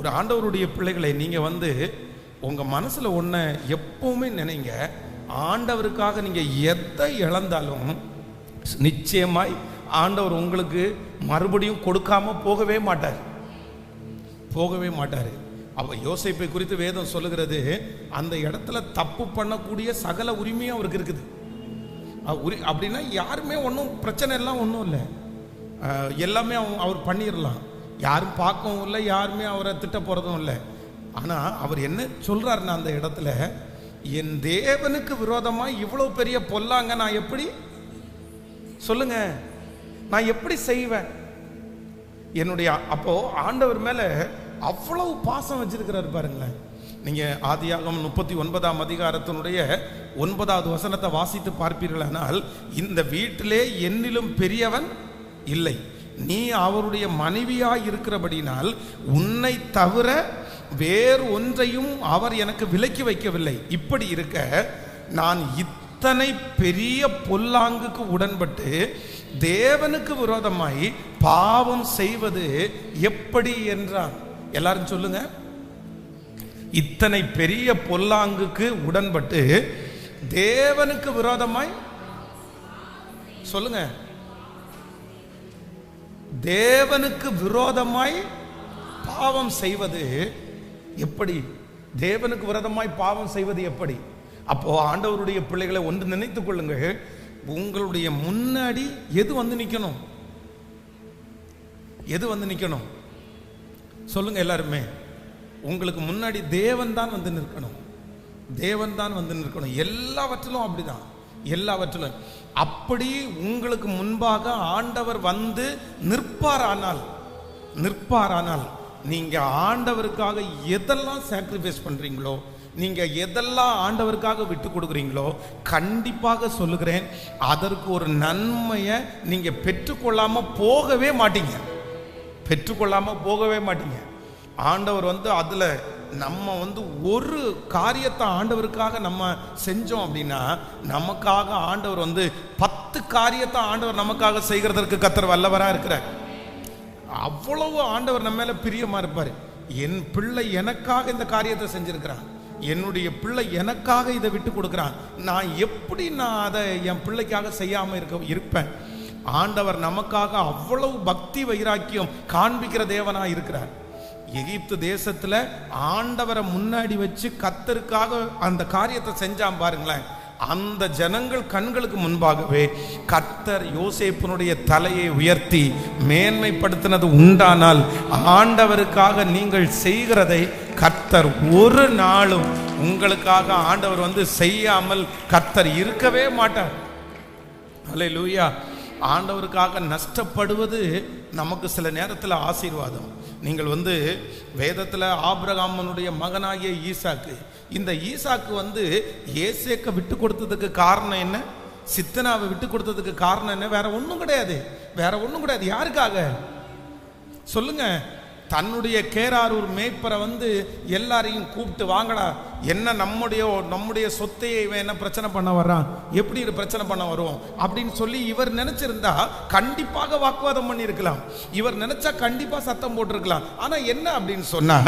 ஒரு ஆண்டவருடைய பிள்ளைகளை நீங்கள் வந்து உங்கள் மனசில் ஒன்று எப்பவுமே நினைங்க, ஆண்டவருக்காக நீங்கள் எதை இழந்தாலும் நிச்சயமாய் ஆண்டவர் உங்களுக்கு மறுபடியும் கொடுக்காம போகவே மாட்டார். அவ யோசேப்பை குறித்து வேதம் சொல்லுகிறது, அந்த இடத்துல தப்பு பண்ணக்கூடிய சகல உரிமையும் அவருக்கு இருக்குது. அப்படின்னா யாருமே ஒன்றும் பிரச்சனை எல்லாம் ஒன்றும் இல்லை, எல்லாமே அவர் பண்ணிடலாம். யாரும் பார்க்கவும் இல்லை, யாருமே அவரை திட்ட போகிறதும் இல்லை. ஆனால் அவர் என்ன சொல்கிறாருன்னா, அந்த இடத்துல என் தேவனுக்கு விரோதமாக இவ்வளோ பெரிய பொல்லாங்க நான் எப்படி சொல்லுங்க, நான் எப்படி செய்வேன்? என்னுடைய அப்போ ஆண்டவர் மேலே அவ்வளவு பாசம் வச்சிருக்கிறாரு பாருங்களேன். நீங்கள் ஆதியாகமம் 39ஆம் அதிகாரத்தினுடைய 9வது வசனத்தை வாசித்து பார்ப்பீர்களானால், இந்த வீட்டிலே என்னிலும் பெரியவன் இல்லை, நீ அவருடைய மனைவியாய் இருக்கிறபடினால் உன்னை தவிர வேறு ஒன்றையும் அவர் எனக்கு விலக்கி வைக்கவில்லை. இப்படி இருக்க நான் இத்தனை பெரிய பொல்லாங்குக்கு உடன்பட்டு தேவனுக்கு விரோதமாய் பாவம் செய்வது எப்படி என்றான். எல்லாரும் சொல்லுங்க, இத்தனை பெரிய பொல்லாங்குக்கு உடன்பட்டு தேவனுக்கு விரோதமாய் சொல்லுங்க, தேவனுக்கு விரோதமாய் பாவம் செய்வது எப்படி? தேவனுக்கு விரோதமாய் பாவம் செய்வது எப்படி? அப்போ ஆண்டவருடைய பிள்ளைகளை ஒன்று நினைத்துக் கொள்ளுங்கள், உங்களுடைய முன்னாடி எது வந்து நிற்கணும்? எது வந்து நிற்கணும் சொல்லுங்க எல்லாருமே. உங்களுக்கு முன்னாடி தேவன் தான் வந்து நிற்கணும். தேவன் தான் வந்து நிற்கணும். எல்லாவற்றிலும் அப்படிதான், எல்லாவற்றிலும் அப்படி உங்களுக்கு முன்பாக ஆண்டவர் வந்து நிற்பாரானால் நீங்க ஆண்டவருக்காக எதெல்லாம் சாக்ரிஃபைஸ் பண்றீங்களோ, நீங்க எதெல்லாம் ஆண்டவருக்காக விட்டு கொடுக்குறீங்களோ, கண்டிப்பாக சொல்லுகிறேன், அதற்கு ஒரு நன்மையை நீங்க பெற்றுக்கொள்ளாம போகவே மாட்டீங்க. ஆண்டவர் வந்து அதுல நம்ம வந்து ஒரு காரியத்தை ஆண்டவருக்காக நம்ம செஞ்சோம் அப்படின்னா, நமக்காக ஆண்டவர் வந்து 10 காரியத்தை ஆண்டவர் நமக்காக செய்கிறதற்கு கர்த்தர் வல்லவரா இருக்கிறார். அவ்வளவு ஆண்டவர் நம்ம மேல பிரியமா இருப்பாரு. என் பிள்ளை எனக்காக இந்த காரியத்தை செஞ்சிருக்கிறான், என்னுடைய பிள்ளை எனக்காக இதை விட்டு கொடுக்கிறான், நான் எப்படி அதை என் பிள்ளைக்காக செய்யாம இருப்பேன்? ஆண்டவர் நமக்காக அவ்வளவு பக்தி வைராக்கியம் காண்பிக்கிற தேவனா இருக்கிறார். எகிப்து தேசத்துல ஆண்டவரை முன்னாடி வச்சு கர்த்தருக்காக அந்த காரியத்தை செஞ்சான் பாருங்களேன். அந்த ஜனங்கள் கண்களுக்கு முன்பாகவே கர்த்தர் யோசேப்பினுடைய தலையை உயர்த்தி மேன்மைப்படுத்தினது உண்டானால், ஆண்டவருக்காக நீங்கள் செய்கிறதை கர்த்தர் ஒரு நாளும் உங்களுக்காக ஆண்டவர் வந்து செய்யாமல் கர்த்தர் இருக்கவே மாட்டார். அல்லேலூயா. ஆண்டவருக்காக நஷ்டப்படுவது நமக்கு சில நேரத்தில் ஆசீர்வாதம். நீங்கள் வந்து வேதத்தில் ஆபிரகாமனுடைய மகனாகிய ஈசாக்கு, இந்த ஈசாக்கு வந்து ஏசேக்க விட்டு கொடுத்ததுக்கு காரணம் என்ன? சித்தனாவை விட்டு கொடுத்ததுக்கு காரணம் என்ன? வேற ஒன்றும் கிடையாது. யாருக்காக சொல்லுங்க? தன்னுடைய கேராரூர் மேய்ப்பரை வந்து எல்லாரையும் கூப்பிட்டு, வாங்கடா, என்ன நம்முடைய சொத்தையை இவன் என்ன பிரச்சனை பண்ண வர்றான், எப்படி பிரச்சனை பண்ண வருவோம் அப்படின்னு சொல்லி இவர் நினைச்சிருந்தா கண்டிப்பாக வாக்குவாதம் பண்ணி இருக்கலாம். இவர் நினைச்சா கண்டிப்பா சத்தம் போட்டிருக்கலாம். ஆனா என்ன அப்படின்னு சொன்னா,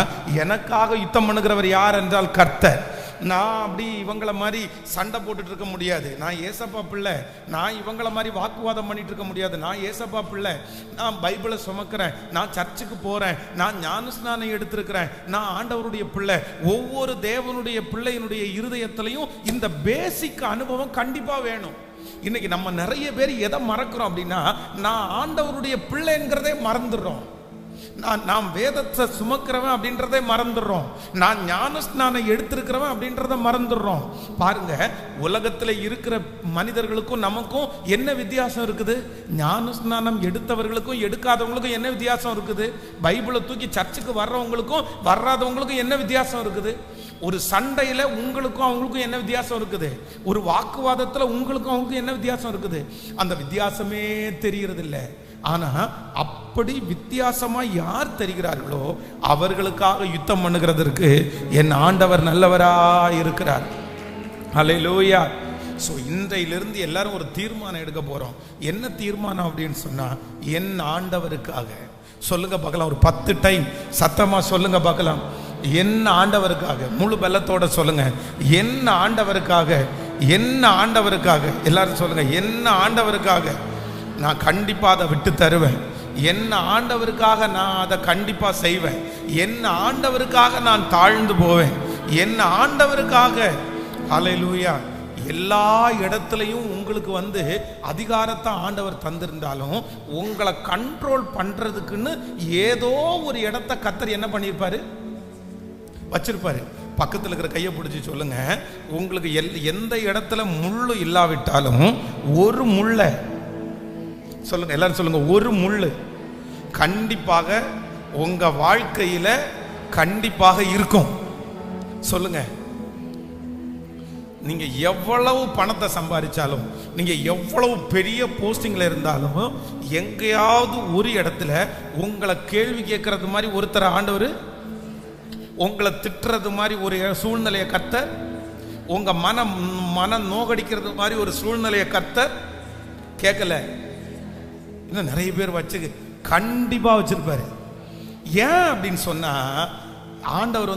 எனக்காக யுத்தம் பண்ணுகிறவர் யார் என்றால் கர்த்தர். நான் அப்படி இவங்கள மாதிரி சண்டை போட்டுட்டு இருக்க முடியாது. நான் ஏசப்பா பிள்ளை. நான் இவங்கள மாதிரி வாக்குவாதம் பண்ணிட்டு இருக்க முடியாது. நான் ஏசப்பா பிள்ளை. நான் பைபிளை சுமக்கிறேன். நான் சர்ச்சுக்கு போறேன். நான் ஞானஸ்நானம் எடுத்திருக்கிறேன். நான் ஆண்டவருடைய பிள்ளை. ஒவ்வொரு தேவனுடைய பிள்ளையினுடைய இருதயத்திலையும் இந்த பேசிக் அனுபவம் கண்டிப்பா வேணும். இன்னைக்கு நம்ம நிறைய பேர் எதை மறக்கிறோம் அப்படின்னா, நான் ஆண்டவருடைய பிள்ளைங்கிறதே மறந்துடுறோம். நாம் வேதத்தை சுமக்கிறவன் அப்படின்றதை மறந்துடுறோம். நான் ஞானஸ்நானம் எடுத்திருக்கிறவன் அப்படின்றத மறந்துடுறோம். பாருங்க, உலகத்தில் இருக்கிற மனிதர்களுக்கும் நமக்கும் என்ன வித்தியாசம் இருக்குது? ஞானஸ்நானம் எடுத்தவர்களுக்கும் எடுக்காதவங்களுக்கும் என்ன வித்தியாசம் இருக்குது? பைபிளை தூக்கி சர்ச்சுக்கு வர்றவங்களுக்கும் வராதவங்களுக்கும் என்ன வித்தியாசம் இருக்குது? ஒரு சண்டையில உங்களுக்கும் அவங்களுக்கும் என்ன வித்தியாசம் இருக்குது? ஒரு வாக்குவாதத்தில் உங்களுக்கும் அவங்களுக்கும் என்ன வித்தியாசம் இருக்குது? அந்த வித்தியாசமே தெரியறது இல்லை. ஆனா அப்படி வித்தியாசமா யார் தெரிகிறார்களோ அவர்களுக்காக யுத்தம் பண்ணுகிறதற்கு என் ஆண்டவர் நல்லவரா இருக்கிறார். ஹல்லேலூயா. ஸோ இன்றையிலிருந்து எல்லாரும் ஒரு தீர்மானம் எடுக்க போறோம். என்ன தீர்மானம் அப்படின்னு சொன்னா, என் ஆண்டவருக்காக சொல்லுங்க பார்க்கலாம், ஒரு 10 டைம் சத்தமா சொல்லுங்க பார்க்கலாம். என்ன ஆண்டவருக்காக, முழு பலத்தோட சொல்லுங்க. என்ன ஆண்டவருக்காக, என்ன ஆண்டவருக்காக, எல்லாரும் சொல்லுங்க. என்ன ஆண்டவருக்காக நான் கண்டிப்பா அதை விட்டு தருவேன். என்ன ஆண்டவருக்காக நான் அதை கண்டிப்பா செய்வேன். என்ன ஆண்டவருக்காக நான் தாழ்ந்து போவேன். என்ன ஆண்டவருக்காக. ஹல்லேலூயா. எல்லா இடத்துலையும் உங்களுக்கு அதிகாரத்தை ஆண்டவர் தந்திருந்தாலும் உங்களை கண்ட்ரோல் பண்றதுக்குன்னு ஏதோ ஒரு இடத்த கர்த்தர் என்ன பண்ணியிருப்பாரு, வச்சிருப்பாரு. பக்கத்தில் இருக்கிற கையை பிடிச்சி சொல்லுங்க, உங்களுக்கு எந்த இடத்துல முள்ளு இல்லாவிட்டாலும் ஒரு முள்ளை சொல்லுங்க, எல்லாரும் சொல்லுங்க, ஒரு முள்ளு கண்டிப்பாக உங்க வாழ்க்கையில கண்டிப்பாக இருக்கும். சொல்லுங்க. நீங்க எவ்வளவு பணத்தை சம்பாதிச்சாலும், நீங்க எவ்வளவு பெரிய போஸ்டிங்ல இருந்தாலும், எங்கேயாவது ஒரு இடத்துல உங்களை கேள்வி கேட்கறது மாதிரி ஒருத்தர் ஆண்டவர், உங்களை திட்டுறது மாதிரி ஒரு சூழ்நிலையை கர்த்தர், உங்க மனம் நோகடிக்கிறது மாதிரி ஒரு சூழ்நிலையை கர்த்தர் கேட்கல. இன்னும் நிறைய பேர் கண்டிப்பா வச்சிருப்பாரு. ஏன் அப்படின்னு சொன்னா, ஆண்டவர்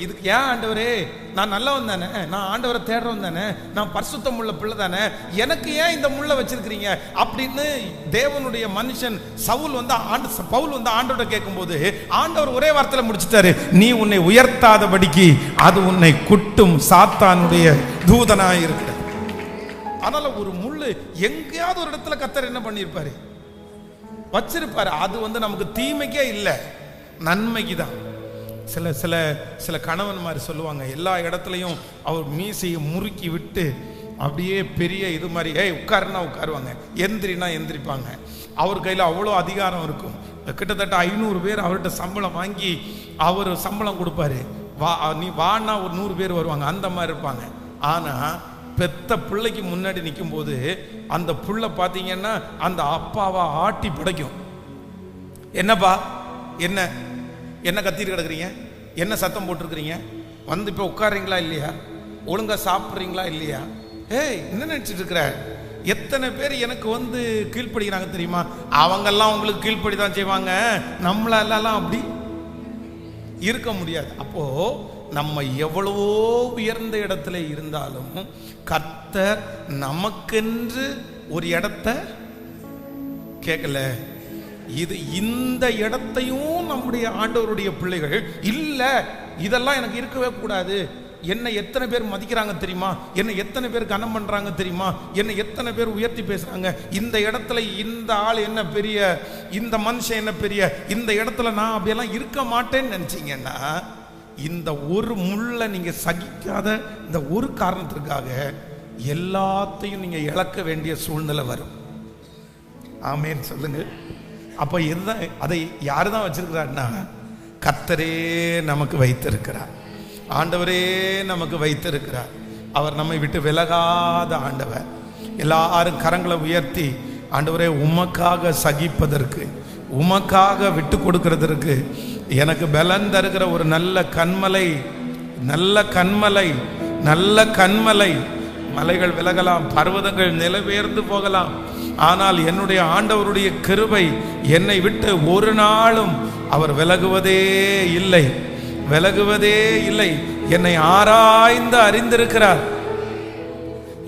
இதுக்கு ஏன் ஆண்டவரே, நான் நல்லவன் தானே, நான் ஆண்டவரை தேடுறவன் தானே, நான் பரிசுத்தம் உள்ள பிள்ளை தானே, எனக்கு ஏன் இந்த முள்ள வச்சிருக்கிறீங்க அப்படின்னு தேவனுடைய மனுஷன் சவுல் பவுல் ஆண்டவரை கேட்கும்போது ஆண்டவர் ஒரே வார்த்தையில முடிச்சிட்டாரு, நீ உன்னை உயர்த்தாதபடிக்கு அது உன்னை குட்டும் சாத்தானுடைய தூதனாய் இருக்கிற. அதனால ஒரு முள்ளு எங்கேயாவது ஒரு இடத்துல கர்த்தர் என்ன பண்ணியிருப்பாரு, வச்சிருப்பாரு. அது நமக்கு தீமைக்கே இல்லை, நன்மைக்கு தான். சில சில சில கணவன் மாதிரி சொல்லுவாங்க, எல்லா இடத்துலையும் அவர் மீசையை முறுக்கி விட்டு அப்படியே பெரிய இது மாதிரி உட்காருன்னா உட்காருவாங்க, எந்திரினா எந்திரிப்பாங்க. அவர் கையில் அவ்வளோ அதிகாரம் இருக்கும். கிட்டத்தட்ட 500 பேர் அவர்கிட்ட சம்பளம் வாங்கி அவர் சம்பளம் கொடுப்பாரு. நீ வானா ஒரு 100 பேர் வருவாங்க, அந்த மாதிரி இருப்பாங்க. ஆனால் பெத்த பிள்ளைக்கு முன்னாடி நிற்கும் போது அந்த புள்ள பார்த்தீங்கன்னா அந்த அப்பாவை ஆட்டி படைக்கும். என்னப்பா, என்ன கத்திட்டு கிடக்குறீங்க, என்ன சத்தம் போட்டிருக்கிறீங்க, இப்போ உட்காருறீங்களா இல்லையா, ஒழுங்கா சாப்பிட்றீங்களா இல்லையா, என்ன நினைச்சிட்டு இருக்கிற. எத்தனை பேர் எனக்கு கீழ்ப்படுகிறாங்க தெரியுமா. அவங்கெல்லாம் உங்களுக்கு கீழ்ப்படி தான் செய்வாங்க, நம்மளாலாம் அப்படி இருக்க முடியாது. அப்போ நம்ம எவ்வளவோ உயர்ந்த இடத்துல இருந்தாலும் கர்த்தர் நமக்கென்று ஒரு இடத்தை கேட்கல. இந்த இடத்தையும் நம்முடைய ஆண்டவருடைய பிள்ளைகள் இல்ல, இதெல்லாம் எனக்கு இருக்கவே கூடாது. என்னை எத்தனை பேர் மதிக்கிறாங்க தெரியுமா, என்னை எத்தனை பேர் கனம் பண்றாங்க தெரியுமா, என்னை எத்தனை பேர் உயர்த்தி பேசுறாங்க, இந்த இடத்துல இந்த ஆள் என்ன பெரிய, இந்த மனுஷன் என்ன பெரிய, இந்த இடத்துல நான் அப்படியெல்லாம் இருக்க மாட்டேன்னு நினைச்சீங்கன்னா, இந்த ஒரு முள்ள நீங்க சகிக்காத இந்த ஒரு காரணத்திற்காக எல்லாத்தையும் நீங்க இழக்க வேண்டிய சூழ்நிலை வரும். ஆமென் சொல்லுங்க. அப்ப இதுதான், அதை யாருதான் வச்சிருக்கிறார்னா, கர்த்தரே நமக்கு வைத்திருக்கிறார், ஆண்டவரே நமக்கு வைத்திருக்கிறார். அவர் நம்மை விட்டு விலகாத ஆண்டவர். எல்லாரும் கரங்களை உயர்த்தி, ஆண்டவரே உமக்காக சகிப்பதற்கு, உமக்காக விட்டு கொடுக்கிறதற்கு எனக்கு பலன் தருகிற ஒரு நல்ல கண்மலை, நல்ல கண்மலை, நல்ல கண்மலை. மலைகள் விலகலாம், பர்வதங்கள் நிலவேர்ந்து போகலாம், ஆனால் என்னுடைய ஆண்டவருடைய கிருபை என்னை விட்டு ஒரு நாளும் அவர் விலகுவதே இல்லை, விலகுவதே இல்லை. என்னை ஆராய்ந்து அறிந்திருக்கிறார்,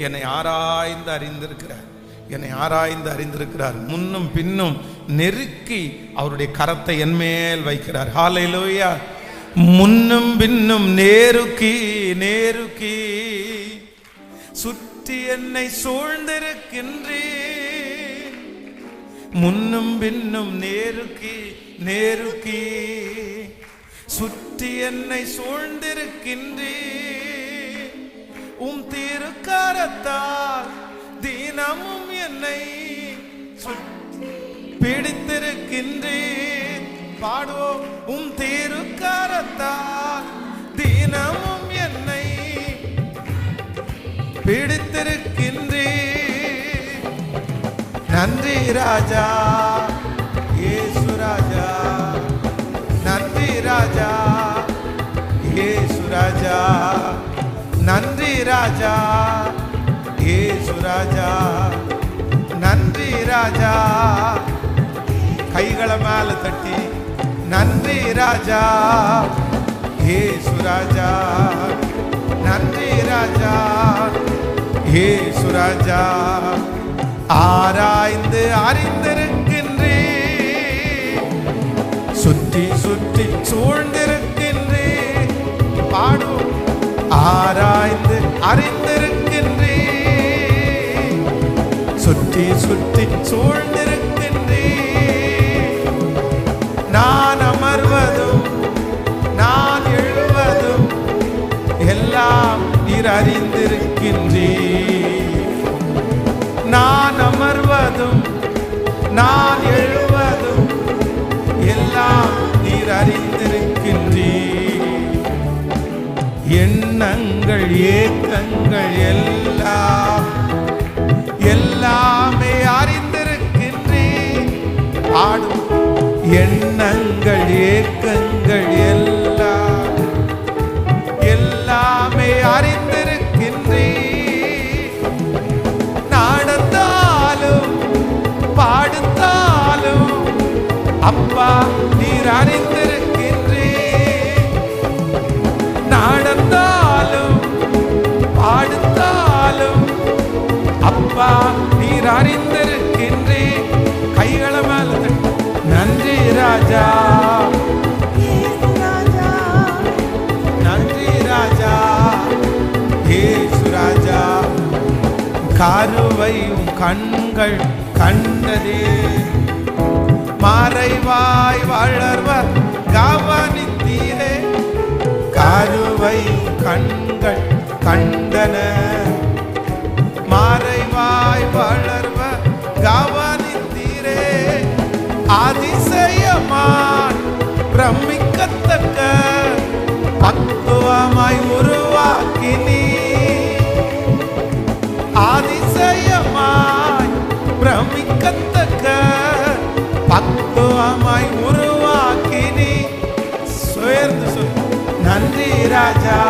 என்னை ஆராய்ந்து அறிந்திருக்கிறார், என்னை ஆராய்ந்து அறிந்திருக்கிறார். முன்னும் பின்னும் நெருக்கி அவருடைய கரத்தை என் மேல் வைக்கிறார். ஹல்லேலூயா. முன்னும் பின்னும் நேருக்கி நேருக்கி சுற்றி என்னை சூழ்ந்திருக்கின்றேன். முன்னும் பின்னும் நேருக்கி நேருக்கி சுற்றி என்னை சூழ்ந்திருக்கின்றேன். திருக்கரத்தால் தினமும் என்னை பிடித்திருக்கின்றேன். பாடுவோம். திருக்கரத்தால் தினமும் என்னை பிடித்திருக்கின்றேன். நன்றி ராஜா இயேசு ராஜா, நன்றி ராஜா இயேசு ராஜா, நன்றி ராஜா இயேசு ராஜா, நன்றி ராஜா. கைகளை மேல தட்டி நன்றி ராஜா இயேசு ராஜா, நன்றி ராஜா இயேசு ராஜா. ஆராய்ந்து அறிந்திருக்கின்றே, சுற்றி சுற்றி சூழ்ந்திருக்கின்றே. பாடும். ஆராய்ந்து அறிந்திருக்கின்றே, சுற்றி சுற்றி சூழ்ந்திருக்கின்றே. நான் அமர்வதும் நான் எழுவதும் எல்லாம் நீர் அறிந்திருக்கின்றே. நான் அமர்வதும் நான் எழுவதும் எல்லாம் நீர் அறிந்திருக்கின்றே. எண்ணங்கள் ஏக்கங்கள் எல்லாம் எல்லாமே அறிந்திருக்கின்றே. பாடும். எண்ணங்கள் ஏக்கங்கள் எல்லாம் எல்லாமே அறிந்திருக்கின்றே. நடந்தாலும் பாடுத்தாலும் அப்பா நீர் அறிந்திருக்கின்றே. நடந்தாலும் பாடுத்தாலும் அப்பா நீர் அறிந்திருக்கின்றே. கைகளை மேல நன்றி ராஜா நன்றி ராஜா இயேசு ராஜா. கருவையும் கண்கள் கண்டதே, மறைவாய் வளர்வர் கவனித்தீரே. கருவையும் கண்கள் கண்டன, மறைவாய் வளர்வர் கவனித்தீரே. அதிசயமாய் பிரமிக்கத்தக்க பக்குவமாய் உருவாக்கினீ. அதிசயமாய் பிரமிக்கத்தக்க பக்குவமாய் உருவாக்கினீ. சேர்ந்து சொல். நன்றி ராஜா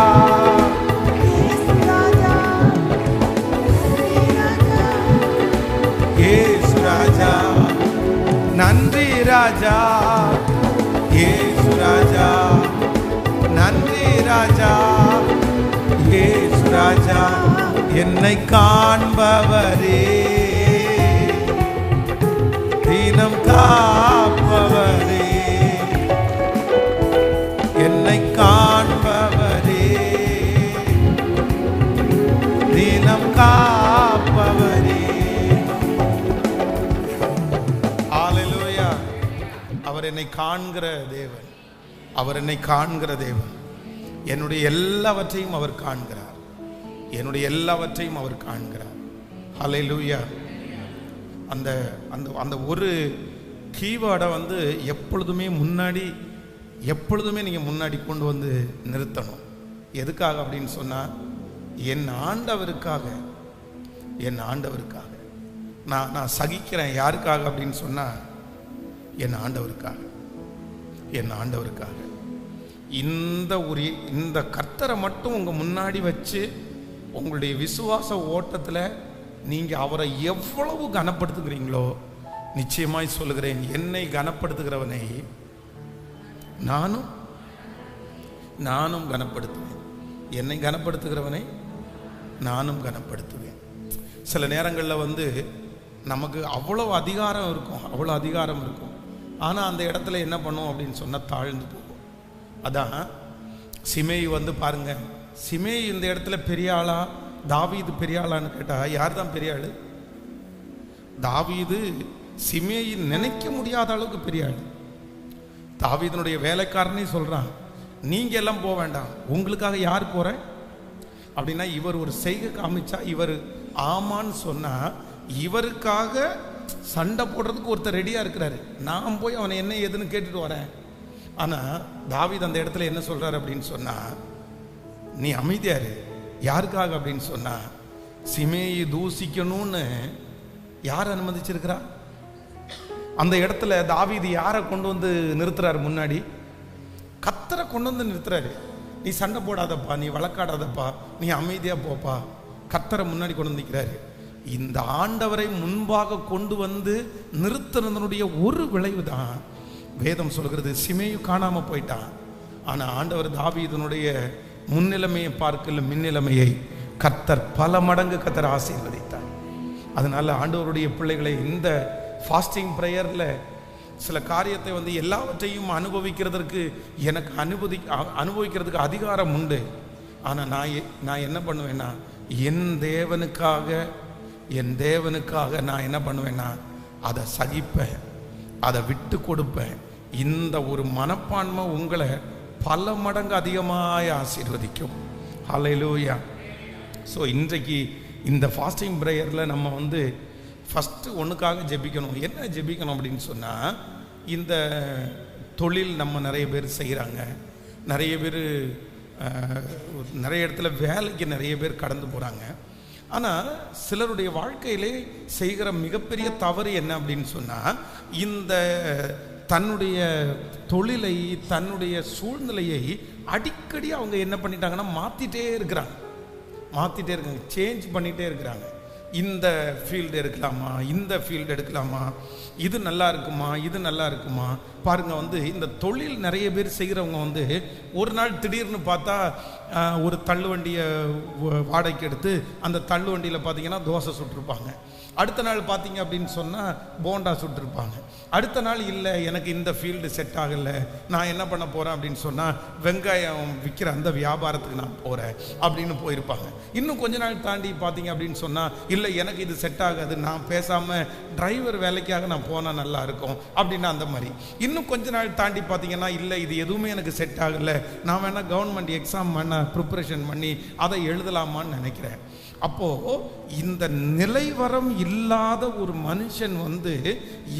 இயேசு ராஜா, நன்றி ராஜா இயேசு ராஜா, நன்றி ராஜா இயேசு ராஜா. என்னை காண்பவரே, தினம் காப்பவரே, என்னை காண்பவரே, தினம் காப்பவரே. ஹல்லேலூயா. அவர் என்னை காண்கிற தேவன், அவர் என்னை காண்கிற தேவன். என்னுடைய எல்லாவற்றையும் அவர் காண்கிறார், என்னுடைய எல்லாவற்றையும் அவர் காண்கிறார். ஹல்லேலூயா. அந்த அந்த அந்த ஒரு கீவேர்டை வந்து எப்பொழுதுமே முன்னாடி, எப்பொழுதுமே நீங்கள் முன்னாடி கொண்டு வந்து நிறுத்தணும். எதுக்காக அப்படின்னு சொன்னால், என் ஆண்டவருக்காக, என் ஆண்டவருக்காக நான் சகிக்கிறேன். யாருக்காக அப்படின்னு சொன்னால், என் ஆண்டவருக்காக, என் ஆண்டவருக்காக. இந்த கர்த்தரை மட்டும் உங்கள் முன்னாடி வச்சு உங்களுடைய விசுவாச ஓட்டத்தில் நீங்கள் அவரை எவ்வளவு கனப்படுத்துகிறீங்களோ, நிச்சயமாய் சொல்லுகிறேன், என்னை கனப்படுத்துகிறவனை நானும் கனப்படுத்துவேன். என்னை கனப்படுத்துகிறவனை நானும் கனப்படுத்துவேன். சில நேரங்களில் வந்து நமக்கு அவ்வளோ அதிகாரம் இருக்கும், அவ்வளோ அதிகாரம் இருக்கும். ஆனால் அந்த இடத்துல என்ன பண்ணுவோம் அப்படின்னு சொன்னால் தாழ்ந்து போகும். அதான் சிமேயி வந்து பாருங்க, சிமேயி இந்த இடத்துல பெரிய ஆளா, தாவீது பெரிய ஆளான்னு கேட்டால் யார் தான் பெரிய ஆள்? தாவீது சிமேயி நினைக்க முடியாத அளவுக்கு பெரிய ஆள். தாவீதனுடைய வேலைக்காரனே சொல்கிறான், நீங்கள் எல்லாம் போக வேண்டாம், உங்களுக்காக யார் போகிறேன் அப்படின்னா, இவர் ஒரு செய்கை காமிச்சா, இவர் ஆமான்னு சொன்னால் இவருக்காக சண்டை போடுறதுக்கு ஒருத்தர் ரெடியாக இருக்கிறாரு. நான் போய் அவனை என்ன ஏதுன்னு கேட்டுட்டு வரேன். ஆனால் தாவீது அந்த இடத்துல என்ன சொல்கிறார் அப்படின்னு சொன்னால், நீ அமைதியாரு. யாருக்காக அப்படின்னு சொன்னால், சிமேயி தூசிக்கணும்னு யார் அனுமதிச்சிருக்கிறா? அந்த இடத்துல தாவீது யாரை கொண்டு வந்து நிறுத்துறாரு? முன்னாடி கர்த்தரை கொண்டு வந்து நிறுத்துறாரு. நீ சண்டை போடாதப்பா, நீ வழக்காடாதப்பா, நீ அமைதியாக போப்பா. கர்த்தரை முன்னாடி கொண்டு வந்து நிற்கிறாரு. இந்த ஆண்டவரை முன்பாக கொண்டு வந்து நிறுத்தினதனுடைய ஒரு விளைவு தான் வேதம் சொல்கிறது. சிமேயு காணாம போயிட்டான். ஆனா ஆண்டவர் தாவீதுனுடைய முன்னிலைமையை பார்க்கல, மின்னிலைமையை கர்த்தர் பல மடங்கு கர்த்தர் ஆசீர்வதித்தார். அதனால ஆண்டவருடைய பிள்ளைகளை இந்த ஃபாஸ்டிங் ப்ரேயர்ல சில காரியத்தை வந்து எல்லாவற்றையும் அனுபவிக்கிறதுக்கு எனக்கு அனுபவிக்கிறதுக்கு அதிகாரம் உண்டு. ஆனால் நான் என்ன பண்ணுவேன்னா, என் தேவனுக்காக நான் என்ன பண்ணுவேன்னா அதை சகிப்பேன், அதை விட்டு கொடுப்பேன். இந்த ஒரு மனப்பான்மை உங்களை பல மடங்கு அதிகமாக ஆசீர்வதிக்கும். ஹல்லேலூயா. ஸோ இன்றைக்கு இந்த ஃபாஸ்டிங் ப்ரேயரில் நம்ம வந்து ஃபஸ்ட்டு ஒன்றுக்காக ஜெபிக்கணும். என்ன ஜெபிக்கணும் அப்படின்னு சொன்னால், இந்த தொழில் நம்ம நிறைய பேர் செய்கிறாங்க, நிறைய பேர் நிறைய இடத்துல வேலைக்கு நிறைய பேர் கடந்து போகிறாங்க. ஆனால் சிலருடைய வாழ்க்கையிலே செய்கிற மிகப்பெரிய தவறு என்ன அப்படின்னு சொன்னால், இந்த தன்னுடைய தொழிலை, தன்னுடைய சூழ்நிலையை அடிக்கடி அவங்க என்ன பண்ணிட்டாங்கன்னா மாற்றிட்டே இருக்காங்க, சேஞ்ச் பண்ணிகிட்டே இருக்கிறாங்க. இந்த ஃபீல்டு எடுக்கலாமா, இந்த ஃபீல்டு எடுக்கலாமா, இது நல்லா இருக்குமா, இது நல்லா இருக்குமா. பாருங்கள், வந்து இந்த தொழில் நிறைய பேர் செய்கிறவங்க வந்து ஒரு நாள் திடீர்னு பார்த்தா ஒரு தள்ளுவண்டியை வாடகைக்கு எடுத்து அந்த தள்ளுவண்டியில் பார்த்தீங்கன்னா தோசை சுட்டிருப்பாங்க. அடுத்த நாள் பார்த்தீங்க அப்படின்னு சொன்னால் போண்டா சுட்டிருப்பாங்க. அடுத்த நாள் இல்லை, எனக்கு இந்த ஃபீல்டு செட் ஆகலை, நான் என்ன பண்ண போகிறேன் அப்படின்னு சொன்னால் வெங்காயம் விற்கிற அந்த வியாபாரத்துக்கு நான் போகிறேன் அப்படின்னு போயிருப்பாங்க. இன்னும் கொஞ்ச நாள் தாண்டி பார்த்தீங்க அப்படின்னு சொன்னால், இல்லை எனக்கு இது செட் ஆகாது, நான் பேசாமல் டிரைவர் வேலைக்காக நான் போனால் நல்லா இருக்கும் அப்படின்னா அந்த மாதிரி. இன்னும் கொஞ்ச நாள் தாண்டி பார்த்தீங்கன்னா, இல்லை இது எதுவுமே எனக்கு செட் ஆகலை, நான் வேணால் கவர்மெண்ட் எக்ஸாம் வேணால் ப்ரிப்பரேஷன் பண்ணி அதை எழுதலாமான்னு நினைக்கிறேன். அப்போது இந்த நிலைவரம் இல்லாத ஒரு மனுஷன் வந்து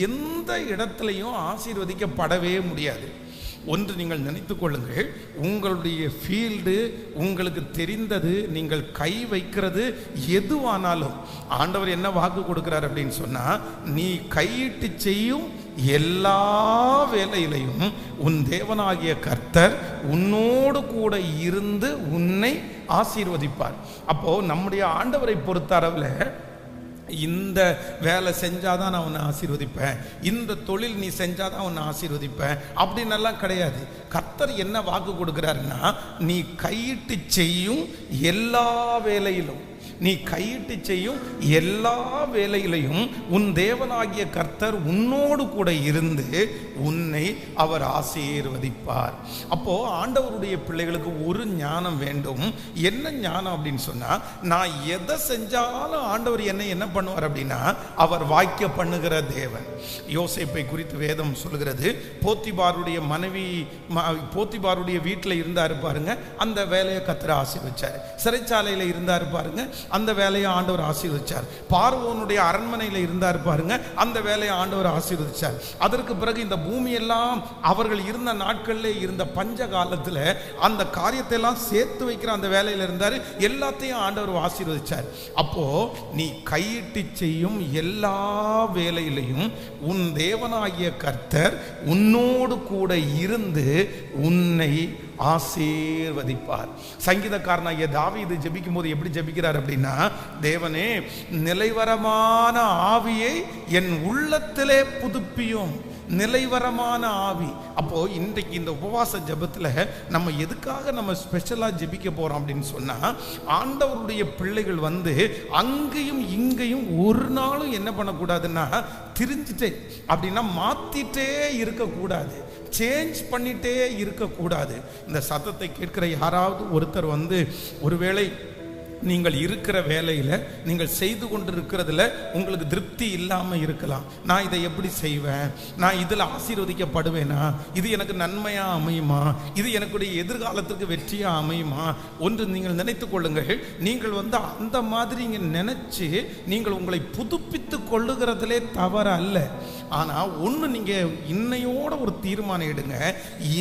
எந்த இடத்துலையும் ஆசீர்வதிக்கப்படவே முடியாது. ஒன்று நீங்கள் நினைத்து கொள்ளுங்கள், உங்களுடைய ஃபீல்டு, உங்களுக்கு தெரிந்தது, நீங்கள் கை வைக்கிறது எதுவானாலும் ஆண்டவர் என்ன வாக்கு கொடுக்கிறார் அப்படின்னு சொன்னால், நீ கையிட்டு செய்யும் எல்லா வேலையிலையும் உன் தேவனாகிய கர்த்தர் உன்னோடு கூட இருந்து உன்னை ஆசீர்வதிப்பார். அப்போ நம்முடைய ஆண்டவரை பொறுத்தளவில் இந்த வேலை செஞ்சாதான் நான் உன்னை ஆசீர்வதிப்பேன், இந்த தொழில் நீ செஞ்சாதான் உன்னை ஆசீர்வதிப்பேன் அப்படின்னெல்லாம் கிடையாது. கர்த்தர் என்ன வாக்கு கொடுக்கிறாருன்னா, நீ கையிட்டு செய்யும் எல்லா வேலையிலும், நீ கையிட்டு செய்யும் எல்லா வேலையிலையும் உன் தேவனாகிய கர்த்தர் உன்னோடு கூட இருந்து உன்னை அவர் ஆசீர்வதிப்பார். அப்போ ஆண்டவருடைய பிள்ளைகளுக்கு ஒரு ஞானம் வேண்டும். என்ன ஞானம் அப்படின்னு சொன்னா, நான் எதை செஞ்சாலும் ஆண்டவர் என்னை என்ன பண்ணுவார் அப்படின்னா, அவர் வாய்க்க பண்ணுகிற தேவன். யோசேப்பை குறித்து வேதம் சொல்கிறது, போத்திபாருடைய மனைவி, போத்திபாருடைய வீட்டில் இருந்தாரு பாருங்க, அந்த வேலையை கர்த்தர் ஆசீர்வதிச்சார். சிறைச்சாலையில் இருந்தாரு பாருங்க, அந்த வேலையை ஆண்டவர் ஆசீர்வதிச்சார். பார்வோனுடைய அரண்மனையில் இருந்தார் பாருங்க, அந்த வேலையை ஆண்டவர் ஆசீர்வதிச்சார். அதற்கு பிறகு இந்த பூமியெல்லாம் அவர்கள் இருந்த நாட்களில் இருந்த பஞ்ச காலத்தில் அந்த காரியத்தை எல்லாம் சேர்த்து வைக்கிற அந்த வேலையில் இருந்தார். எல்லாத்தையும் ஆண்டவர் ஆசீர்வதிச்சார். அப்போ நீ கையிட்டு செய்யும் எல்லா வேலையிலையும் உன் தேவனாகிய கர்த்தர் உன்னோடு கூட இருந்து உன்னை ஆசீர்வதிப்பார். சங்கீதக்காரனாகிய தாவீது ஜெபிக்கும் போது எப்படி ஜெபிக்கிறார் அப்படின்னா, தேவனே நிலைவரமான ஆவியை என் உள்ளத்திலே புதுப்பியும். நிலைவரமான ஆவி. அப்போ இன்றைக்கு இந்த உபவாச ஜெபத்தில் நம்ம எதுக்காக நம்ம ஸ்பெஷலாக ஜெபிக்க போறோம் அப்படின்னு சொன்னா, ஆண்டவருடைய பிள்ளைகள் வந்து அங்கேயும் இங்கேயும் ஒரு நாளும் என்ன பண்ணக்கூடாதுன்னா, திரிஞ்சிட்டே அப்படின்னா மாத்திட்டே இருக்கக்கூடாது, சேஞ்ச் பண்ணிட்டே இருக்கக்கூடாது. இந்த சத்தத்தை கேட்கிற யாராவது ஒருத்தர் வந்து ஒருவேளை நீங்கள் இருக்கிற வேலையில், நீங்கள் செய்து கொண்டிருக்கிறதுல உங்களுக்கு திருப்தி இல்லாமல் இருக்கலாம். நான் இதை எப்படி செய்வேன், நான் இதில் ஆசீர்வதிக்கப்படுவேனா, இது எனக்கு நன்மையாக அமையுமா, இது எனக்குடைய எதிர்காலத்திற்கு வெற்றியாக அமையுமா ஒன்று நீங்கள் நினைத்து கொள்ளுங்கள். நீங்கள் வந்து அந்த மாதிரி நினைச்சு நீங்கள் உங்களை புதுப்பித்து கொள்ளுகிறதுலே தவறு அல்ல. ஆனால் ஒன்று, நீங்கள் இன்னையோட ஒரு தீர்மானம் எடுங்க,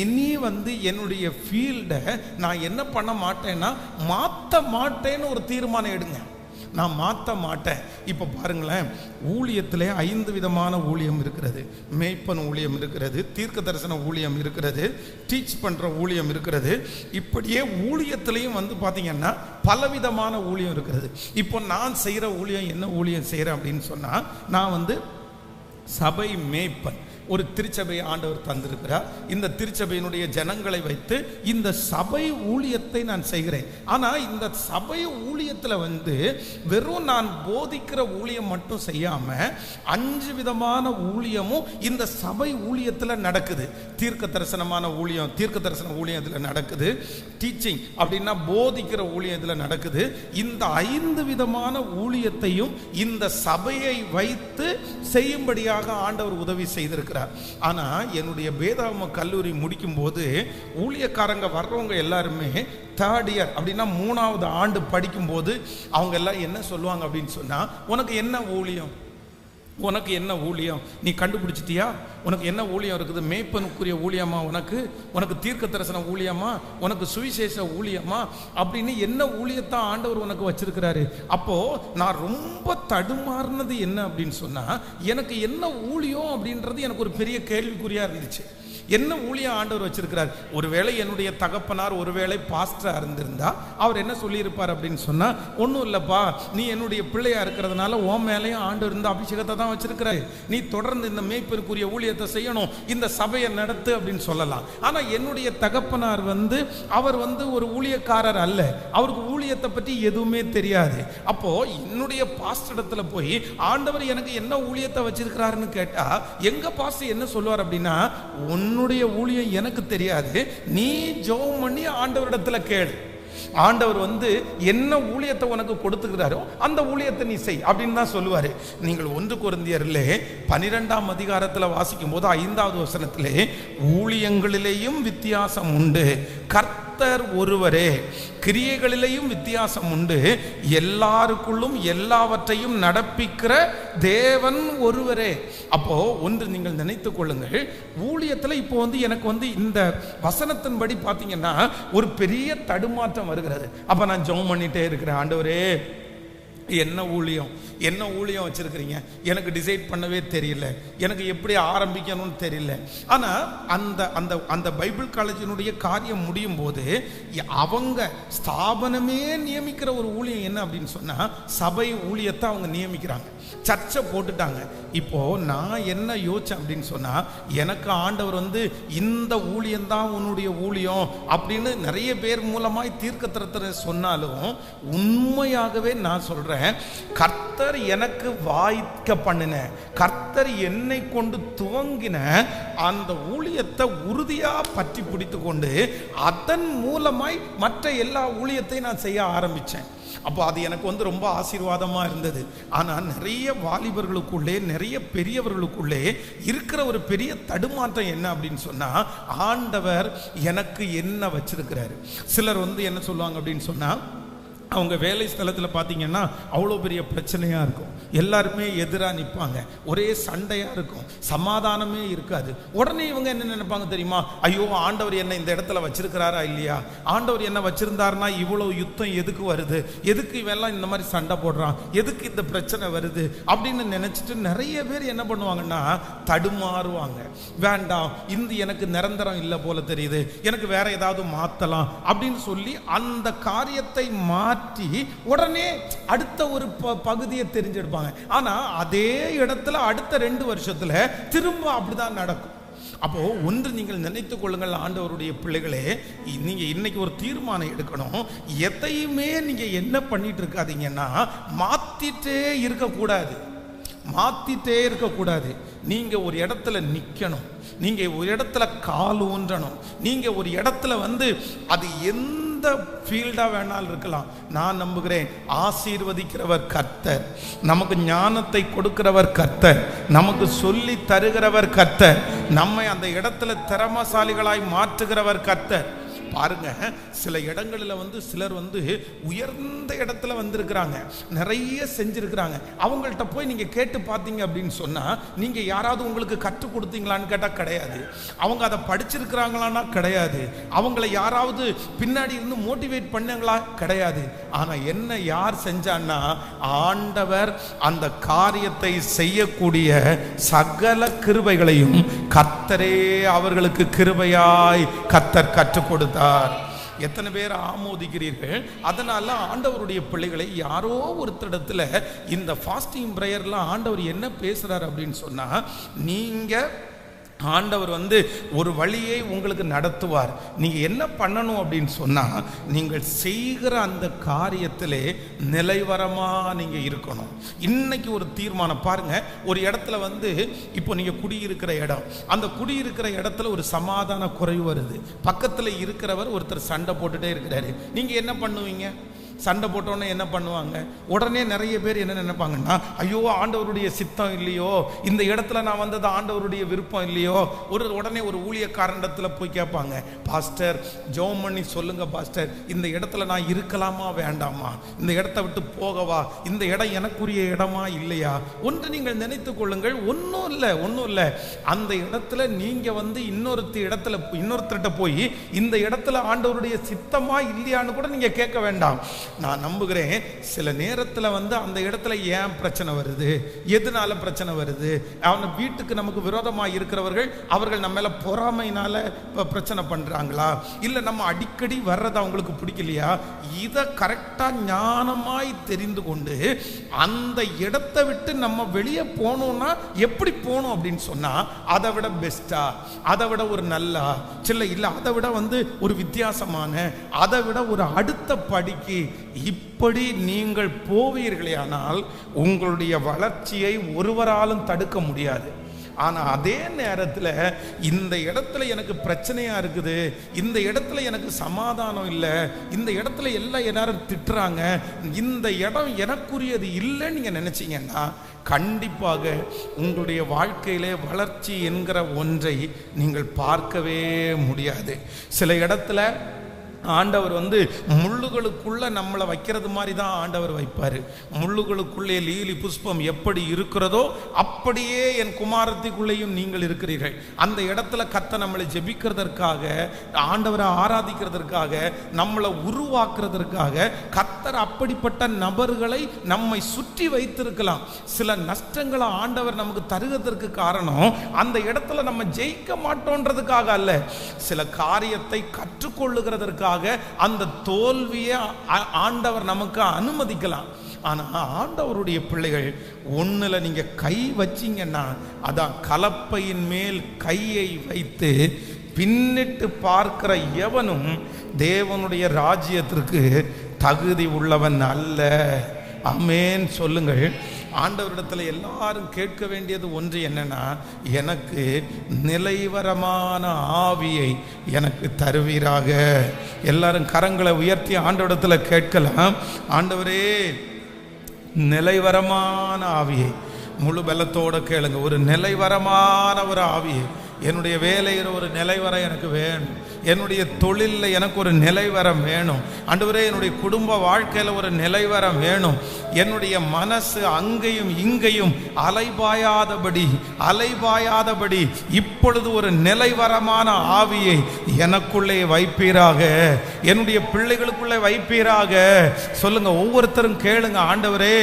இனி வந்து என்னுடைய ஃபீல்டை நான் என்ன பண்ண மாட்டேன்னா மாற்ற மாட்டேன்னு ஒரு தீர்மானம் எடுங்க. நான் மாற்ற மாட்டேன். இப்போ பாருங்களேன், ஊழியத்திலே 5 விதமான ஊழியம் இருக்கிறது. மேய்ப்பன் ஊழியம் இருக்கிறது, தீர்க்க தரிசன ஊழியம் இருக்கிறது, டீச் பண்ணுற ஊழியம் இருக்கிறது. இப்படியே ஊழியத்திலையும் வந்து பார்த்தீங்கன்னா பலவிதமான ஊழியம் இருக்கிறது. இப்போ நான் செய்கிற ஊழியம் என்ன ஊழியம் செய்கிறேன் அப்படின்னு சொன்னால், நான் வந்து சபை மேய்ப்பன். ஒரு திருச்சபை ஆண்டவர் தந்திருக்கிறார். இந்த திருச்சபையினுடைய ஜனங்களை வைத்து இந்த சபை ஊழியத்தை நான் செய்கிறேன். ஆனால் இந்த சபை ஊழியத்தில் வந்து வெறும் நான் போதிக்கிற ஊழியம் மட்டும் செய்யாமல் 5 விதமான ஊழியமும் இந்த சபை ஊழியத்தில் நடக்குது. தீர்க்க தரிசனமான ஊழியம், தீர்க்க தரிசன ஊழியம் இதில் நடக்குது. டீச்சிங் அப்படின்னா போதிக்கிற ஊழியம் இதில் நடக்குது. இந்த 5 விதமான ஊழியத்தையும் இந்த சபையை வைத்து செய்யும்படியாக ஆண்டவர் உதவி செய்திருக்கிறார். ஆனா என்னுடைய வேதாகம கல்லூரி முடிக்கும் போது ஊழியக்காரங்க வர்றவங்க எல்லாருமே 3rd இயர் அப்படின்னா 3வது ஆண்டு படிக்கும் போது அவங்க எல்லாம் என்ன சொல்லுவாங்க அப்படின்னு சொன்னா, உனக்கு என்ன ஊழியம், உனக்கு என்ன ஊழியம் நீ கண்டுபிடிச்சிட்டியா? உனக்கு என்ன ஊழியம் இருக்குது? மேய்ப்பனுக்குரிய ஊழியமா உனக்கு? உனக்கு தீர்க்க தரிசன ஊழியமா? உனக்கு சுவிசேஷ ஊழியமா? அப்படின்னு என்ன ஊழியத்தான் ஆண்டவர் உனக்கு வச்சிருக்கிறாரு? அப்போ நான் ரொம்ப தடுமாறினது என்ன அப்படின்னு சொன்னா, எனக்கு என்ன ஊழியம் அப்படின்றது எனக்கு ஒரு பெரிய கேள்விக்குறியா இருந்துச்சு. என்ன ஊழியம் ஆண்டவர் வச்சிருக்கிறார்? ஒருவேளை என்னுடைய தகப்பனார் ஒருவேளை பாஸ்டரா இருந்திருந்தா அவர் என்ன சொல்லியிருப்பார் அப்படின்னு சொன்னா, ஒன்றும் இல்லப்பா, நீ என்னுடைய பிள்ளையா இருக்கிறதுனால உன் மேலேயும் ஆண்டவர் இந்த அபிஷேகத்தை தான் வச்சிருக்கிறாரு, நீ தொடர்ந்து இந்த மேய்ப்பனுக்குரிய ஊழியத்தை செய்யணும், இந்த சபையை நடத்து அப்படின்னு சொல்லலாம். ஆனா என்னுடைய தகப்பனார் வந்து அவர் வந்து ஒரு ஊழியக்காரர் அல்ல, அவருக்கு ஊழியத்தை பற்றி எதுவுமே தெரியாது. அப்போ என்னுடைய பாஸ்டரிடத்துல போய் ஆண்டவர் எனக்கு என்ன ஊழியத்தை வச்சிருக்கிறாருன்னு கேட்டா எங்க பாஸ்டர் என்ன சொல்லுவார் அப்படின்னா, உன்னுடைய ஊழியம் எனக்கு தெரியாது, நீ ஜெபம் பண்ணி ஆண்டவரிடத்துல கேளு, ஆண்டவர் வந்து என்ன ஊழியத்தை உனக்கு கொடுத்துக்கிறாரோ அந்த ஊழியத்தை நீ செய் அப்படின்னு தான் சொல்லுவாரு. நீங்கள் 1 கொரிந்தியரிலே 12ஆம் அதிகாரத்தில் வாசிக்கும் போது 5வது வசனத்திலே, ஊழியங்களிலேயும் வித்தியாசம் உண்டு, கர்த்தர் ஒருவரே, கிரியைகளிலேயும் வித்தியாசம் உண்டு, எல்லாருக்குள்ளும் எல்லாவற்றையும் நடப்பிக்கிற தேவன் ஒருவரே. அப்போ ஒன்று நீங்கள் நினைத்துக் கொள்ளுங்கள், ஊழியத்தில் இப்போ வந்து எனக்கு வந்து இந்த வசனத்தின்படி பார்த்தீங்கன்னா ஒரு பெரிய தடுமாற்றம் வருகிறது. அப்போ நான் ஜெபம் பண்ணிட்டே இருக்கிறேன், ஆண்டவரே என்ன ஊழியம், என்ன ஊழியம் வச்சிருக்கிறீங்க, எனக்கு டிசைட் பண்ணவே தெரியல, எனக்கு எப்படி ஆரம்பிக்கணும்னு தெரியல. ஆனால் அந்த அந்த அந்த பைபிள் காலேஜினுடைய காரியம் முடியும் போது அவங்க ஸ்தாபனமே நியமிக்கிற ஒரு ஊழியம் என்ன அப்படின்னு சொன்னால், சபை ஊழியத்தை அவங்க நியமிக்கிறாங்க, சர்ச்சை போட்டுட்டாங்க. இப்போ நான் என்ன யோசிச்சேன் அப்படின்னு சொன்னா, எனக்கு ஆண்டவர் வந்து இந்த ஊழியம் தான் உன்னுடைய ஊழியம் அப்படின்னு நிறைய பேர் மூலமாய் தீர்க்கதரிசனத்தை சொன்னாலும், உண்மையாகவே நான் சொல்றேன், கர்த்தர் எனக்கு வாய்க்க பண்ணின, கர்த்தர் என்னை கொண்டு துவங்கின அந்த ஊழியத்தை உறுதியா பற்றி பிடித்து கொண்டு அதன் மூலமாய் மற்ற எல்லா ஊழியத்தையும் நான் செய்ய ஆரம்பிச்சேன். அப்போ அது எனக்கு வந்து ரொம்ப ஆசீர்வாதமாக இருந்தது. ஆனால் நிறைய வாலிபர்களுக்குள்ளே, நிறைய பெரியவர்களுக்குள்ளே இருக்கிற ஒரு பெரிய தடுமாற்றம் என்ன அப்படின்னு சொன்னால், ஆண்டவர் எனக்கு என்ன வச்சிருக்கிறாரு. சிலர் வந்து என்ன சொல்லுவாங்க அப்படின்னு சொன்னால், அவங்க வேலை ஸ்தலத்தில் பார்த்தீங்கன்னா அவ்வளோ பெரிய பிரச்சனையாக இருக்கும், எல்லாருமே எதிராக நிற்பாங்க, ஒரே சண்டையாக இருக்கும், சமாதானமே இருக்காது. உடனே இவங்க என்ன நினைப்பாங்க தெரியுமா, ஐயோ ஆண்டவர் என்ன இந்த இடத்துல வச்சிருக்கிறாரா இல்லையா, ஆண்டவர் என்ன வச்சிருந்தாருன்னா இவ்வளோ யுத்தம் எதுக்கு வருது, எதுக்கு இவெல்லாம் இந்த மாதிரி சண்டை போடுறான், எதுக்கு இந்த பிரச்சனை வருது அப்படின்னு நினச்சிட்டு நிறைய பேர் என்ன பண்ணுவாங்கன்னா தடுமாறுவாங்க. வேண்டாம், இந்த எனக்கு நிரந்தரம் இல்லை போல தெரியுது, எனக்கு வேற ஏதாவது மாற்றலாம் அப்படின்னு சொல்லி அந்த காரியத்தை மாற்றி உடனே அடுத்த ஒரு பகுதியை தெரிஞ்செடுப்பாங்க. ஆனா அதே இடத்துல அடுத்த 2 வருஷத்துல திரும்ப அப்படிதான் நடக்கும். அப்போ ஒன்று நீங்கள் நினைத்துக் கொள்ளுங்கள், ஆண்டவருடைய பிள்ளைகளே, நீங்க இன்னைக்கு ஒரு தீர்மானம் எடுக்கணும். எதையுமே நீங்க என்ன பண்ணிட்டு இருக்காதீங்கன்னா மாத்திட்டே இருக்கக்கூடாது, மாத்திட்டே இருக்கக்கூடாது. நீங்க ஒரு இடத்துல நிக்கணும், நீங்க ஒரு இடத்துல கால் ஊன்றணும், நீங்க ஒரு இடத்துல வந்து அது எந்த ஃபீல்டா வேணாலும் இருக்கலாம். நான் நம்புகிறேன், ஆசீர்வதிக்கிறவர் கர்த்தர், நமக்கு ஞானத்தை கொடுக்கிறவர் கர்த்தர், நமக்கு சொல்லி தருகிறவர் கர்த்தர், நம்மை அந்த இடத்துல திறமசாலிகளாய் மாற்றுகிறவர் கர்த்தர். பாருங்க, சில இடங்களில் வந்து சிலர் வந்து உயர்ந்த இடத்துல வந்திருக்கிறாங்க, நிறைய செஞ்சிருக்கிறாங்க. அவங்கள்ட்ட போய் நீங்க கேட்டு பார்த்தீங்க அப்படின்னு சொன்னா, நீங்க யாராவது உங்களுக்கு கற்றுக் கொடுத்தீங்களான்னு கேட்டா கிடையாது. அவங்க அதை படிச்சிருக்கிறாங்களான்னா கிடையாது. அவங்கள யாராவது பின்னாடி இருந்து மோட்டிவேட் பண்ணாங்களா கிடையாது. ஆனா என்ன யார் செஞ்சான்னா, ஆண்டவர் அந்த காரியத்தை செய்யக்கூடிய சகல கிருபைகளையும் கர்த்தரே அவர்களுக்கு கிருபையாய் கர்த்தர் கற்றுக் கொடுத்தார். எத்தனை பேர் ஆமோதிக்கிறீர்கள்? அதனால ஆண்டவருடைய பிள்ளைகளை யாரோ ஒருத்தரிடத்துல இந்த ஃபாஸ்டிங் பிரேயர்லாம் ஆண்டவர் என்ன பேசுறாரு அப்படின்னு சொன்னா, நீங்க ஆண்டவர் வந்து ஒரு வழியை உங்களுக்கு நடத்துவார். நீங்க என்ன பண்ணணும் அப்படின்னு சொன்னா, நீங்கள் செய்கிற அந்த காரியத்திலே நிலைவரமா நீங்க இருக்கணும். இன்னைக்கு ஒரு தீர்மானம் பாருங்க. ஒரு இடத்துல வந்து இப்போ நீங்க குடியிருக்கிற இடம், அந்த குடியிருக்கிற இடத்துல ஒரு சமாதான குறைவு வருது. பக்கத்துல இருக்கிறவர் ஒருத்தர் சண்டை போட்டுட்டே இருக்கிறாரு. நீங்க என்ன பண்ணுவீங்க? சண்டை போட்டோன்னே என்ன பண்ணுவாங்க? உடனே நிறைய பேர் என்ன நினைப்பாங்கன்னா, ஐயோ ஆண்டவருடைய சித்தம் இல்லையோ, இந்த இடத்துல நான் வந்தது ஆண்டவருடைய விருப்பம் இல்லையோ. உடனே ஒரு ஊழியக்காரண்டத்துல போய் கேட்பாங்க, பாஸ்டர் ஜெபம் பண்ணி சொல்லுங்க பாஸ்டர், இந்த இடத்துல நான் இருக்கலாமா வேண்டாமா, இந்த இடத்த விட்டு போகவா, இந்த இடம் எனக்குரிய இடமா இல்லையா? ஒன்று நீங்கள் நினைத்து கொள்ளுங்கள். ஒன்றும் இல்லை. அந்த இடத்துல நீங்க வந்து இன்னொருத்தர்கிட்ட போய் இந்த இடத்துல ஆண்டவருடைய சித்தமா இல்லையான்னு கூட நீங்க கேட்க வேண்டாம். நான் நம்புகிறேன், சில நேரத்தில் வந்து அந்த இடத்துல ஏன் பிரச்சனை வருது, எதனால பிரச்சனை வருது, அவங்க வீட்டுக்கு நமக்கு விரோதமாக இருக்கிறவர்கள் அவர்கள் நம்ம மேல பொறாமையினால பிரச்சனை பண்றாங்களா, இல்லை நம்ம அடிக்கடி வர்றது அவங்களுக்கு பிடிக்கலையா? இதை கரெக்டா ஞானமாய் தெரிந்து கொண்டு அந்த இடத்தை விட்டு நம்ம வெளியே போனோம்னா எப்படி போகணும் அப்படின்னு சொன்னா, அதை விட பெஸ்டா, அதை விட ஒரு நல்லா இல்லை, அதை விட வந்து ஒரு வித்தியாசமான, அதை விட ஒரு அடுத்த படிக்கு இப்படி நீங்கள் போவீர்களே ஆனால் உங்களுடைய வளர்ச்சியை ஒருவராலும் தடுக்க முடியாது. ஆனா அதே நேரத்தில் இந்த இடத்துல எனக்கு பிரச்சனையா இருக்குது, இந்த இடத்துல எனக்கு சமாதானம் இல்லை, இந்த இடத்துல எல்லாரும் திட்டுறாங்க, இந்த இடம் எனக்குரியது இல்லைன்னு நீங்க நினைச்சீங்கன்னா கண்டிப்பாக உங்களுடைய வாழ்க்கையிலே வளர்ச்சி என்கிற ஒன்றை நீங்கள் பார்க்கவே முடியாது. சில இடத்துல ஆண்டவர் வந்து முள்ளுகளுக்குள்ள நம்மளை வைக்கிறது மாதிரி தான் ஆண்டவர் வைப்பார். முள்ளுகளுக்குள்ளே லீலி புஷ்பம் எப்படி இருக்கிறதோ அப்படியே என் குமாரத்திற்குள்ளேயும் நீங்கள் இருக்கிறீர்கள். அந்த இடத்துல கர்த்தர் நம்மளை ஜெபிக்கிறதற்காக, ஆண்டவரை ஆராதிக்கிறதற்காக, நம்மளை உருவாக்குறதற்காக கர்த்தர் அப்படிப்பட்ட நபர்களை நம்மை சுற்றி வைத்திருக்கலாம். சில நஷ்டங்களை ஆண்டவர் நமக்கு தருவதற்கு காரணம் அந்த இடத்துல நம்ம ஜெயிக்க மாட்டோன்றதுக்காக அல்ல, சில காரியத்தை கற்றுக்கொள்ளுகிறதற்காக அந்த தோல்வியை ஆண்டவர் நமக்கு அனுமதிக்கலாம். ஆனா ஆண்டவருடைய பிள்ளைகள் ஒண்ணுல நீங்க கை வச்சீங்கன்னா, அதான் கலப்பையின் மேல் கையை வைத்து பின்னிட்டு பார்க்கிற எவனும் தேவனுடைய ராஜ்யத்திற்கு தகுதி உள்ளவன் அல்ல. ஆமென் சொல்லுங்கள். ஆண்டவரிடத்தில் எல்லாரும் கேட்க வேண்டியது ஒன்று என்னன்னா, எனக்கு நிலைவரமான ஆவியை எனக்கு தருவீராக. எல்லாரும் கரங்களை உயர்த்தி ஆண்டவரிடத்தில் கேட்கலாம், ஆண்டவரே நிலைவரமான ஆவியை, முழு பலத்தோட கேளுங்க, ஒரு நிலைவரமான ஒரு ஆவியை. என்னுடைய வேலையில் ஒரு நிலைவரம் எனக்கு வேணும், என்னுடைய தொழிலில் எனக்கு ஒரு நிலைவரம் வேணும் ஆண்டவரே, என்னுடைய குடும்ப வாழ்க்கையில் ஒரு நிலைவரம் வேணும், என்னுடைய மனசு அங்கேயும் இங்கேயும் அலைபாயாதபடி இப்பொழுது ஒரு நிலைவரமான ஆவியை எனக்குள்ளே வைப்பீராக, என்னுடைய பிள்ளைகளுக்குள்ளே வைப்பீராக. சொல்லுங்க, ஒவ்வொருத்தரும் கேளுங்க, ஆண்டவரே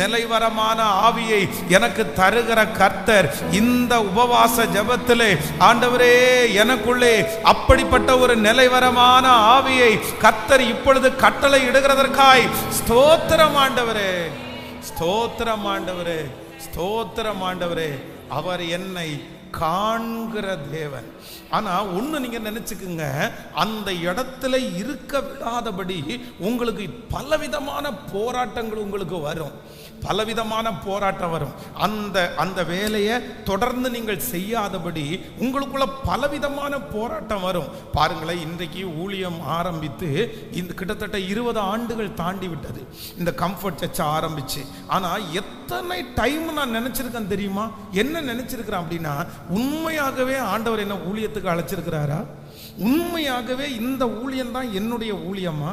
நிலைவரமான ஆவியை எனக்கு தருகிற கர்த்தர் இந்த உபவாச ஜெபத்திலே ஆண்டவரே எனக்குள்ளே அப்படிப்பட்ட ஒரு நிலைவரமான ஆவியை கர்த்தர் இப்பொழுது கட்டளை இடுகிறதற்காய் ஸ்தோத்திரம் ஆண்டவரே, ஸ்தோத்திரம் ஆண்டவரே, ஸ்தோத்திரம் ஆண்டவரே. அவர் என்னை காண்கிற தேவன். ஆனா ஒண்ணு நீங்க நினைச்சுக்குங்க, அந்த இடத்துல இருக்க விடாதபடி உங்களுக்கு பலவிதமான போராட்டங்கள் உங்களுக்கு வரும், பலவிதமான போராட்டம் வரும். அந்த வேலையை தொடர்ந்து நீங்கள் செய்யாதபடி உங்களுக்குள்ள பலவிதமான போராட்டம் வரும். பாருங்களேன், இன்றைக்கு ஊழியம் ஆரம்பித்து இந்த கிட்டத்தட்ட 20 ஆண்டுகள் தாண்டி விட்டது இந்த கம்ஃபர்ட் சர்ச் ஆரம்பிச்சு. ஆனா எத்தனை டைம் நான் நினைச்சிருக்கேன் தெரியுமா? என்ன நினைச்சிருக்கிறேன் அப்படின்னா, உண்மையாகவே ஆண்டவர் என்ன ஊழியத்துக்கு அழைச்சிருக்கிறாரா? உண்மையாகவே இந்த ஊழியம் தான் என்னுடைய ஊழியமா?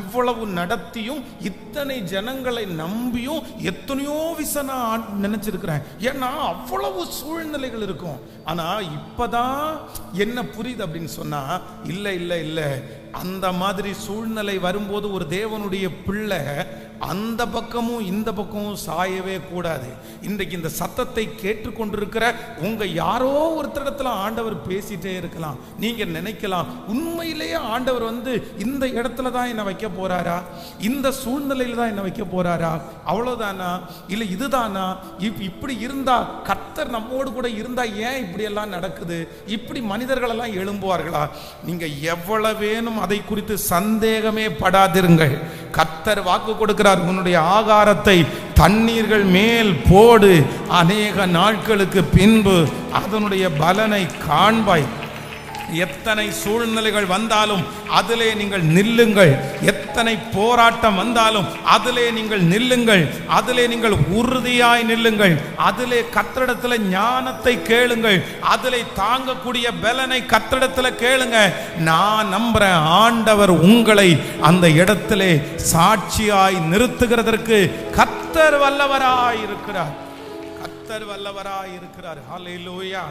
இவ்வளவு நடத்தியும் இத்தனை ஜனங்களை நம்பியும் எத்தனையோ விச நான் நினைச்சிருக்கிறேன். ஏன்னா அவ்வளவு சூழ்நிலைகள் இருக்கும். ஆனா இப்பதான் என்ன புரியுது அப்படின்னு சொன்னா, இல்லை இல்லை இல்லை, அந்த மாதிரி சூழ்நிலை வரும்போது ஒரு தேவனுடைய பிள்ளை அந்த பக்கமும் இந்த பக்கமும் சாயவே கூடாது. இன்றைக்கு இந்த சத்தத்தை கேட்டுக்கொண்டிருக்கிற உங்க யாரோ ஒருத்தரிடத்துல ஆண்டவர் பேசிட்டே இருக்கலாம். நீங்க நினைக்கலாம், உண்மையிலேயே ஆண்டவர் இந்த இடத்துல தான் என்ன வைக்க போறாரா, இந்த சூழ்நிலையில தான் என்ன வைக்க போறாரா, அவ்வளவுதானா, இல்லை இதுதானா, இப்படி இருந்தா கர்த்தர் நம்மோடு கூட இருந்தா ஏன் இப்படி எல்லாம் நடக்குது, இப்படி மனிதர்கள் எல்லாம் எழும்புவார்களா? நீங்க எவ்வளவு வேணும் அதை குறித்து சந்தேகமே படாதிருங்கள். கர்த்தர் வாக்கு கொடுக்கிறார், உன்னுடைய ஆகாரத்தை தண்ணீர்கள் மேல் போடு, அநேக நாட்களுக்கு பின்பு அதனுடைய பலனை காண்பாய். எத்தனை சூழ்நிலைகள் வந்தாலும் அதிலே நீங்கள் நில்லுங்கள். எத்தனை போராட்டம் வந்தாலும் அதிலே நீங்கள் நில்லுங்கள். அதிலே நீங்கள் உறுதியாய் நில்லுங்கள். அதிலே கர்த்தரிடத்துல ஞானத்தை கேளுங்கள். அதிலே தாங்கக்கூடிய பலனை கர்த்தரிடத்துல கேளுங்க. நான் நம்புறேன், ஆண்டவர் உங்களை அந்த இடத்திலே சாட்சியாய் நிறுத்துகிறதற்கு கர்த்தர் வல்லவராய் இருக்கிறார். கர்த்தர் வல்லவராய் இருக்கிறார். ஹல்லேலூயா.